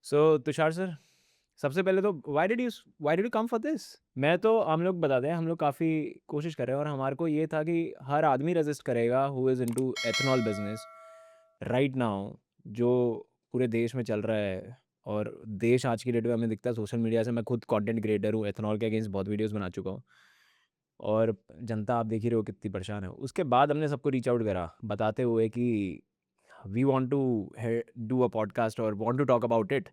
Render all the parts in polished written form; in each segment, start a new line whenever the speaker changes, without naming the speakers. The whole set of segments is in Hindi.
सो तुषार सर, सबसे पहले तो why did you come for this? मैं तो हम लोग बताते हैं, हम लोग काफ़ी कोशिश कर रहे हैं और हमारे को ये था कि हर आदमी रेजिस्ट करेगा who is into ethanol business right now, जो पूरे देश में चल रहा है। और देश आज की डेट में हमें दिखता है सोशल मीडिया से। मैं खुद कंटेंट क्रिएटर हूँ, एथनॉल के अगेंस्ट बहुत वीडियोस बना चुका हूँ और जनता आप देख ही रहे हो कितनी परेशान है। उसके बाद हमने सबको रीच आउट करा बताते हुए कि we want to do a podcast और want to talk about it.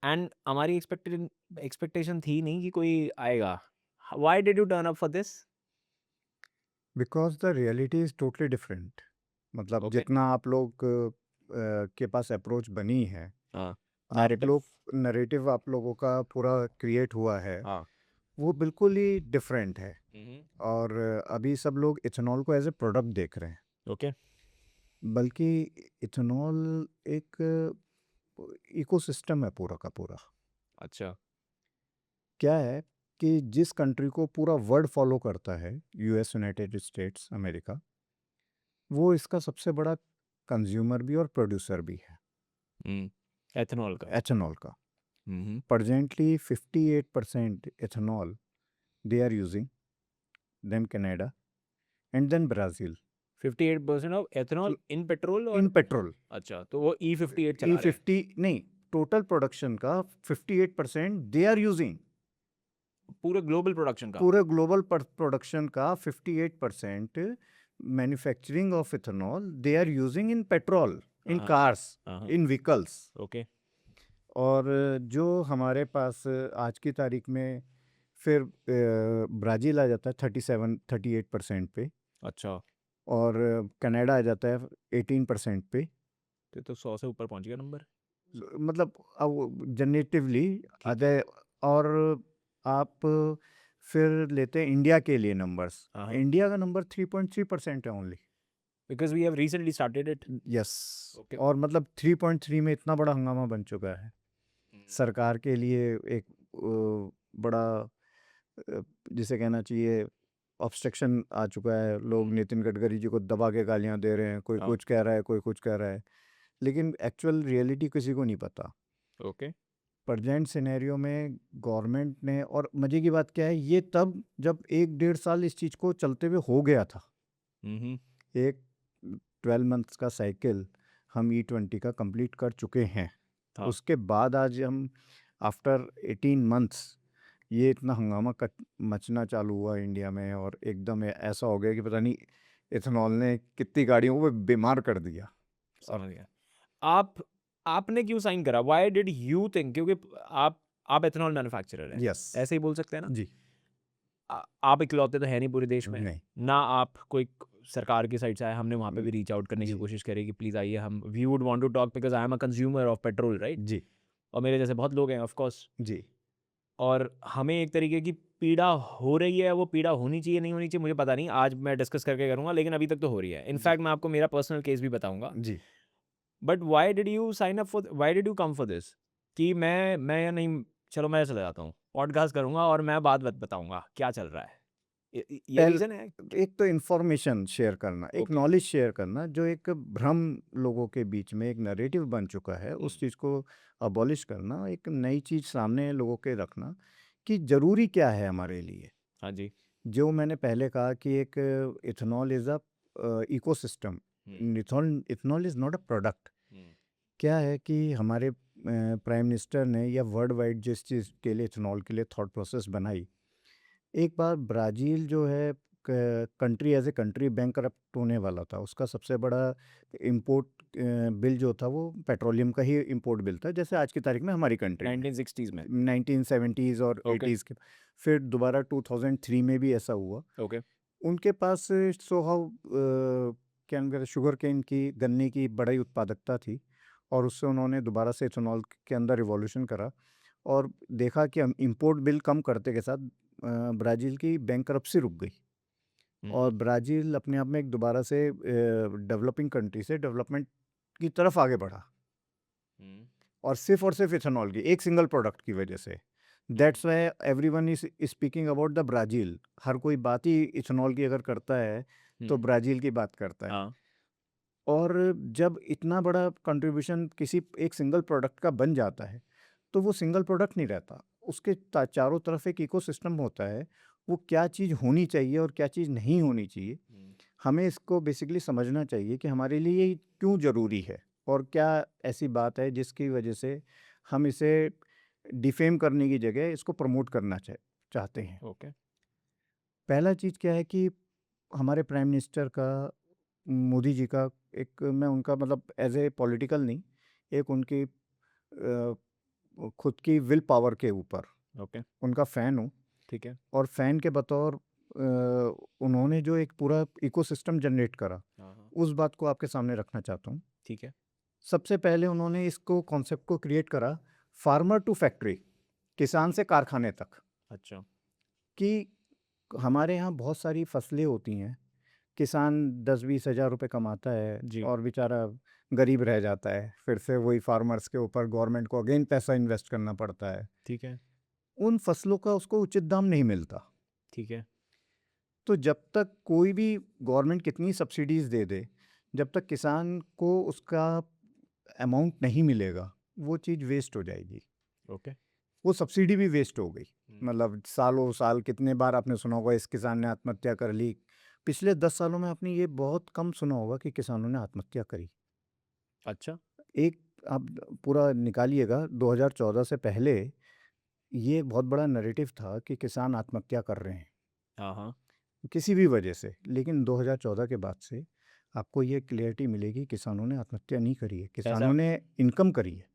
And हमारी एक्सपेक्टेशन थी नहीं कि कोई आएगा। Why did you turn up for this?
Because the reality is totally different. मतलब
ओके।
जितना आप लोग के पास अप्रोच बनी है,
हाँ,
आप
नैरेटिव।
लोग नरेटिव आप लोगों का पूरा क्रिएट हुआ है,
हाँ।
वो बिल्कुल ही डिफरेंट है।
हम्म।
और अभी सब लोग इथेनॉल को एज ए प्रोडक्ट देख रहे हैं,
ओके।
बल्कि इथेनॉल एक इकोसिस्टम है पूरा का पूरा।
अच्छा।
क्या है कि जिस कंट्री को पूरा वर्ल्ड फॉलो करता है, यूएस, यूनाइटेड स्टेट्स, अमेरिका, वो इसका सबसे बड़ा कंज्यूमर भी और प्रोड्यूसर भी है
एथनॉल का।
एथेनॉल का।
हम्म।
Presently 58% ethanol they are using, then Canada and then Brazil
58% of ethanol in petrol
in
और
petrol.
अच्छा, तो वो E58 चला रहे हैं।
E50 नहीं, टोटल प्रोडक्शन का 58% दे आर यूजिंग।
पूरे ग्लोबल प्रोडक्शन का।
पूरे ग्लोबल प्रोडक्शन का 58% manufacturing of ethanol they are using in petrol, in
हाँ।
कार्स,
हाँ।
In vehicles.
ओके।
और जो हमारे पास आज की तारीख में फिर ब्राज़ील आ जाता है 37-38% पे,
अच्छा,
और कनाडा आ जाता है 18% पे।
तो 100 से ऊपर पहुंच गया नंबर।
मतलब अब जनरेटिवली
ठीक है।
अदर। और आप फिर लेते हैं इंडिया के लिए नंबर्स।
हाँ, हाँ।
इंडिया का नंबर 3.3% है only.
Because we have recently started it.
Yes.
Okay.
और मतलब 3.3 में इतना बड़ा हंगामा बन चुका है सरकार के लिए। एक बड़ा जिसे कहना चाहिए ऑब्स्ट्रक्शन आ चुका है। लोग नितिन गडकरी जी को दबा के गालियां दे रहे हैं, कोई
हाँ।
कुछ कह रहा है, कोई कुछ कह रहा है, लेकिन एक्चुअल रियलिटी किसी को नहीं पता।
ओके।
प्रेजेंट सिनेरियो में गवर्नमेंट ने, और मज़े की बात क्या है, ये तब जब 1-1.5 साल इस चीज़ को चलते हुए हो गया था।
हम्म।
एक 12 मंथ्स का साइकिल हम E20 का कंप्लीट कर चुके हैं।
हाँ।
उसके बाद आज हम आफ्टर 18 मंथ्स ये इतना हंगामा मचना चालू हुआ इंडिया में, और एकदम ऐसा हो गया कि पता नहीं इथेनॉल ने कितनी गाड़ियों को बीमार कर दिया। और
समझ गया। आप आपने क्यों साइन करा? Why did you think? क्योंकि आप एथनॉल मैन्युफैक्चरर हैं,
यस।
ऐसे ही बोल सकते हैं ना?
जी।
आप इकलौते तो है नहीं पूरे देश में।
नहीं।
ना आप कोई सरकार की साइड से आए। हमने वहाँ पे भी रीच आउट करने की
जी।
कोशिश करी कि प्लीज़ आइए, हम we would want to talk because I am a consumer of petrol, right?
जी।
और मेरे जैसे बहुत लोग हैं ऑफ कोर्स।
जी।
और हमें एक तरीके की पीड़ा हो रही है। वो पीड़ा होनी चाहिए नहीं होनी चाहिए मुझे पता नहीं, आज मैं डिस्कस करके करूँगा, लेकिन अभी तक तो हो रही है।
जी।
इनफैक्ट मैं आपको मेरा पर्सनल केस भी बताऊंगा।
जी।
But why did you come for this? कि मैं या नहीं, चलो मैं चला जाता हूँ, पॉडकास्ट करूँगा और मैं बात बताऊँगा क्या चल रहा है। ये
पहल
रीज़न है।
एक तो इन्फॉर्मेशन शेयर करना, एक
ओके।
नॉलेज शेयर करना, जो एक भ्रम लोगों के बीच में एक नैरेटिव बन चुका है, उस चीज़ को अबॉलिश करना, एक नई चीज़ सामने लोगों के रखना कि ज़रूरी क्या है हमारे लिए।
हाँ जी।
जो मैंने पहले कहा कि एक ethanol is a ecosystem.
Hmm.
Ethanol is not a product.
Hmm.
क्या है कि हमारे प्राइम मिनिस्टर ने या वर्ल्ड वाइड जिस चीज़ के लिए इथेनॉल के लिए थॉट प्रोसेस बनाई, एक बार ब्राज़ील जो है country as a country bankrupt होने वाला था। उसका सबसे बड़ा इम्पोर्ट बिल जो था वो पेट्रोलियम का ही इम्पोर्ट बिल था, जैसे आज की तारीख में हमारी कंट्री में
1960s में।
1970s और
ओके।
80s के। फिर दोबारा 2003 में भी ऐसा हुआ।
ओके।
उनके पास सो हाउ क्या नाम कहते हैं, शुगर केन की, गन्ने की बड़ी उत्पादकता थी, और उससे उन्होंने दोबारा से इथेनॉल के अंदर रिवॉल्यूशन करा, और देखा कि हम इंपोर्ट बिल कम करते के साथ ब्राज़ील की बैंकरप्सी रुक गई, और
हम्म।
ब्राज़ील अपने आप में एक दोबारा से डेवलपिंग कंट्री से डेवलपमेंट की तरफ आगे बढ़ा,
हम्म।
और सिर्फ इथेनॉल की एक सिंगल प्रोडक्ट की वजह से। That's why everyone is speaking about the Brazil. हर कोई बात ही इथेनॉल की अगर करता है तो
हम्म।
ब्राज़ील की बात करता है।
हाँ।
और जब इतना बड़ा कंट्रीब्यूशन किसी एक सिंगल प्रोडक्ट का बन जाता है तो वो सिंगल प्रोडक्ट नहीं रहता, उसके चारों तरफ एक इकोसिस्टम होता है। वो क्या चीज़ होनी चाहिए और क्या चीज़ नहीं होनी चाहिए, हमें इसको बेसिकली समझना चाहिए कि हमारे लिए ये क्यों ज़रूरी है और क्या ऐसी बात है जिसकी वजह से हम इसे डिफेम करने की जगह इसको प्रमोट करना चाहते हैं।
ओके।
पहला चीज़ क्या है कि हमारे प्राइम मिनिस्टर का, मोदी जी का, एक मैं उनका मतलब एज ए पॉलिटिकल नहीं, एक उनकी खुद की विल पावर के ऊपर
ओके।
उनका फ़ैन हूँ।
ठीक है।
और फ़ैन के बतौर उन्होंने जो एक पूरा इकोसिस्टम जनरेट करा,
हाँ।
उस बात को आपके सामने रखना चाहता हूँ।
ठीक है।
सबसे पहले उन्होंने इसको कॉन्सेप्ट को क्रिएट करा, फार्मर टू फैक्ट्री, किसान से कारखाने तक।
अच्छा।
कि हमारे यहाँ बहुत सारी फसलें होती हैं, किसान 10-20 हज़ार रुपये कमाता है
जी।
और बेचारा गरीब रह जाता है। फिर से वही फार्मर्स के ऊपर गवर्नमेंट को अगेन पैसा इन्वेस्ट करना पड़ता है।
ठीक है।
उन फसलों का उसको उचित दाम नहीं मिलता।
ठीक है।
तो जब तक कोई भी गवर्नमेंट कितनी सब्सिडीज़ दे दे, जब तक किसान को उसका अमाउंट नहीं मिलेगा, वो चीज़ वेस्ट हो जाएगी।
ओके।
वो सब्सिडी भी वेस्ट हो गई।
हम्म।
मतलब सालों साल कितने बार आपने सुना होगा इस किसान ने आत्महत्या कर ली। पिछले 10 सालों में आपने ये बहुत कम सुना होगा कि किसानों ने आत्महत्या करी।
अच्छा।
एक आप पूरा निकालिएगा, 2014 से पहले ये बहुत बड़ा नैरेटिव था कि किसान आत्महत्या कर रहे हैं
हाँ।
किसी भी वजह से। लेकिन 2014 के बाद से आपको ये क्लियरिटी मिलेगी, किसानों ने आत्महत्या नहीं करी है, किसानों ने इनकम करी है।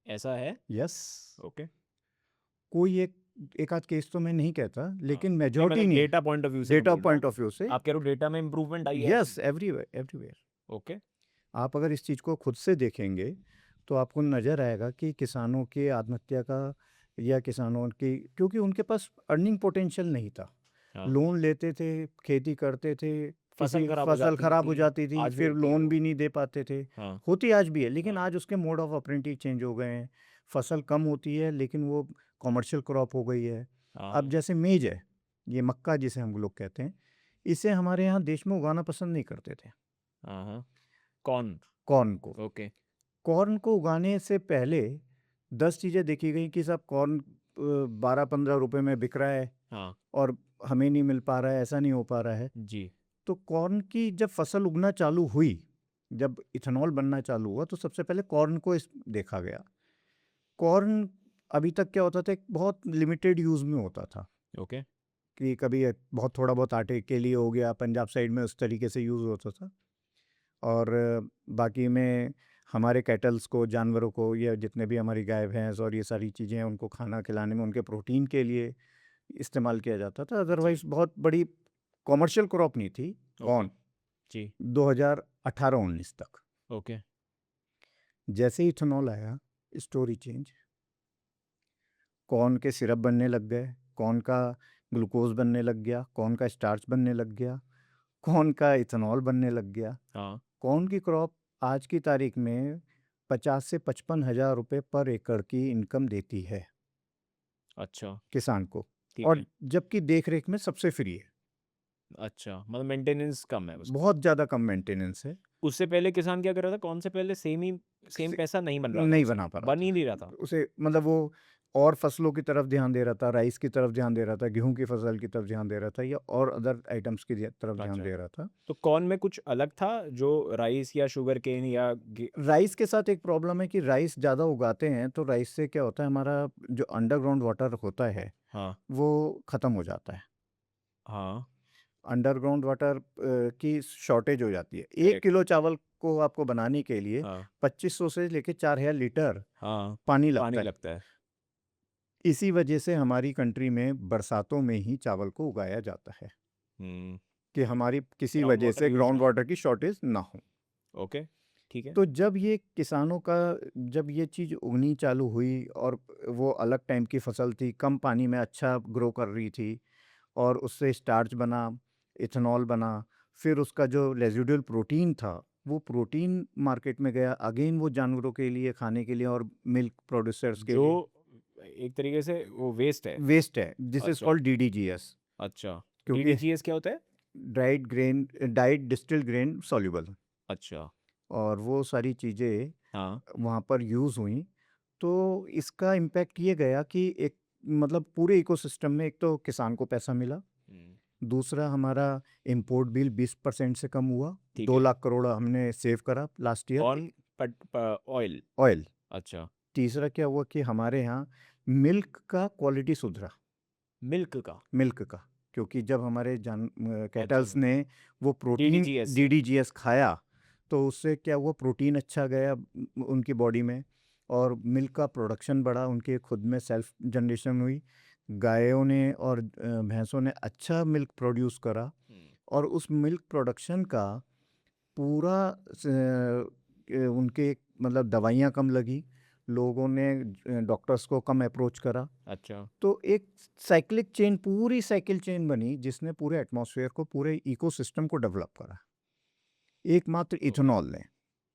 ऐसा है।
यस।
ओके।
कोई एक आध केस तो मैं नहीं कहता, लेकिन
नहीं,
मेजॉरिटी
मतलब
नहीं।
डेटा पॉइंट ऑफ व्यू से मैं
डेटा
बोल रहा
पॉइंट
हूँ।
ऑफ व्यू से
आप कह रहे हो डेटा में इम्प्रूवमेंट आई है?
Yes, everywhere everywhere.
ओके।
आप अगर इस चीज़ को खुद से देखेंगे तो आपको नज़र आएगा कि किसानों के आत्महत्या का, या किसानों की, क्योंकि उनके पास अर्निंग पोटेंशियल नहीं था।
हाँ।
लोन लेते थे, खेती करते थे,
फसल
किसी
खराब हो
फसल
जाती
खराब हो
थी,
जाती थी,
आज भी
फिर
होती है
लोन
वो।
भी नहीं दे पाते थे।
हाँ।
होती आज भी है, लेकिन
हाँ।
आज उसके मोड ऑफ ऑपरेटिव चेंज हो गए हैं। फसल कम होती है लेकिन वो कॉमर्शियल क्रॉप हो गई है।
हाँ।
अब जैसे मेज है, ये मक्का जिसे हम लोग कहते हैं, इसे हमारे यहाँ देश में उगाना पसंद नहीं करते थे,
हाँ। कौन?
कॉर्न को।
ओके।
कॉर्न को उगाने से पहले 10 चीज़ें देखी गई कि साहब कॉर्न 12-15 रुपए में बिक रहा है
हाँ।
और हमें नहीं मिल पा रहा है, ऐसा नहीं हो पा रहा है।
जी।
तो कॉर्न की जब फसल उगना चालू हुई, जब इथेनॉल बनना चालू हुआ, तो सबसे पहले कॉर्न को देखा गया। कॉर्न अभी तक क्या होता था, एक बहुत लिमिटेड यूज़ में होता था
ओके।
कि कभी बहुत थोड़ा बहुत आटे के लिए हो गया, पंजाब साइड में उस तरीके से यूज़ होता था। और बाकी में हमारे कैटल्स को, जानवरों को, या जितने भी हमारी गाय भैंस और ये सारी चीज़ें हैं, उनको खाना खिलाने में, उनके प्रोटीन के लिए इस्तेमाल किया जाता था। अदरवाइज बहुत बड़ी कॉमर्शियल क्रॉप नहीं थी कॉर्न,
जी।
2018-19 तक।
ओके।
जैसे ही इथेनॉल आया, स्टोरी चेंज। कॉर्न के सिरप बनने लग गए, कॉर्न का ग्लूकोज बनने लग गया, कॉर्न का स्टार्च बनने लग गया, कॉर्न का इथेनॉल बनने लग गया।
हाँ।
कॉर्न की क्रॉप आज की तारीख में 50 से 55 हज़ार रुपये पर एकड़ की इनकम देती है
अच्छा।
किसान को,
ठीक
और
है।
जबकि देख रेख में सबसे फ्री है।
अच्छा, मतलब मेंटेनेंस कम है उसका।
बहुत ज़्यादा कम मेंटेनेंस है।
उससे पहले किसान क्या कर रहा था? कौन से पहले सेम
से-
पैसा नहीं बन रहा था
नहीं
उसे?
बना पा रहा
बन
था
ही नहीं रहा था।
उसे, मतलब वो और फसलों की तरफ ध्यान दे रहा था, राइस की तरफ ध्यान दे रहा था, गेहूं की फसल की तरफ ध्यान दे रहा था, या और अदर आइटम्स की तरफ ध्यान
अच्छा।
दे रहा था।
तो कॉर्न में कुछ अलग था जो राइस या शुगर केन या
राइस के साथ एक प्रॉब्लम है कि राइस ज़्यादा उगाते हैं तो राइस से क्या होता है, हमारा जो अंडरग्राउंड वाटर होता है
हाँ।
वो ख़त्म हो जाता है।
हाँ।
अंडरग्राउंड वाटर की शॉर्टेज हो जाती है। 1
करेक्ट।
किलो चावल को आपको बनाने के लिए
हाँ।
2500 से लेके 4000 लीटर
हाँ।
पानी
पानी
लगता है।
लगता है।
इसी वजह से हमारी कंट्री में बरसातों में ही चावल को उगाया जाता है, कि हमारी किसी
ग्राउंड
वजह
वाटर
से
यूज
ग्राउंड
ना हो।
वाटर की शॉर्टेज ना हो।
ओके। ठीक है।
तो जब ये किसानों का, जब ये चीज़ उगनी चालू हुई और वो अलग टाइम की फसल थी, कम पानी में अच्छा ग्रो कर रही थी, और उससे स्टार्च बना, इथेनॉल बना, फिर उसका जो रेजिडुअल प्रोटीन था, वो प्रोटीन मार्केट में गया, अगेन वो जानवरों के लिए खाने के लिए और मिल्क प्रोड्यूसर्स के
जो
लिए
एक तरीके से वो वेस्ट है।
वेस्ट है। दिस इज
अच्छा।
कॉल्ड DDGS,
अच्छा।
क्योंकि
DDGS क्या होता है?
Diet distilled grain soluble.
अच्छा।
और वो सारी चीज़ें
हाँ।
वहाँ पर यूज़ हुई। तो इसका इम्पैक्ट ये गया कि एक मतलब पूरे इकोसिस्टम में एक तो किसान को पैसा मिला,
हुँ,
दूसरा हमारा इम्पोर्ट बिल 20% से कम हुआ,
ठीक
2
है।
लाख करोड़ हमने सेव करा लास्ट ईयर
ऑन पट प ऑयल।
ऑयल।
अच्छा,
तीसरा क्या हुआ कि हमारे यहाँ मिल्क का क्वालिटी सुधरा,
मिल्क का।
मिल्क का, क्योंकि जब हमारे कैटल्स
अच्छा,
ने वो प्रोटीन
डीडीजीएस।
डीडीजीएस खाया तो उससे क्या हुआ, प्रोटीन अच्छा गया उनकी बॉडी में, और मिल्क का प्रोडक्शन बढ़ा, उनके खुद में सेल्फ जनरेशन हुई, गायों ने और भैंसों ने अच्छा मिल्क प्रोड्यूस करा,
हुँ,
और उस मिल्क प्रोडक्शन का पूरा उनके मतलब दवाइयाँ कम लगी, लोगों ने डॉक्टर्स को कम अप्रोच करा।
अच्छा।
तो एक साइक्लिक चेन, पूरी साइकिल चेन बनी जिसने पूरे एटमॉस्फेयर को, पूरे इकोसिस्टम को डेवलप करा, एकमात्र
ओके।
इथेनॉल ने।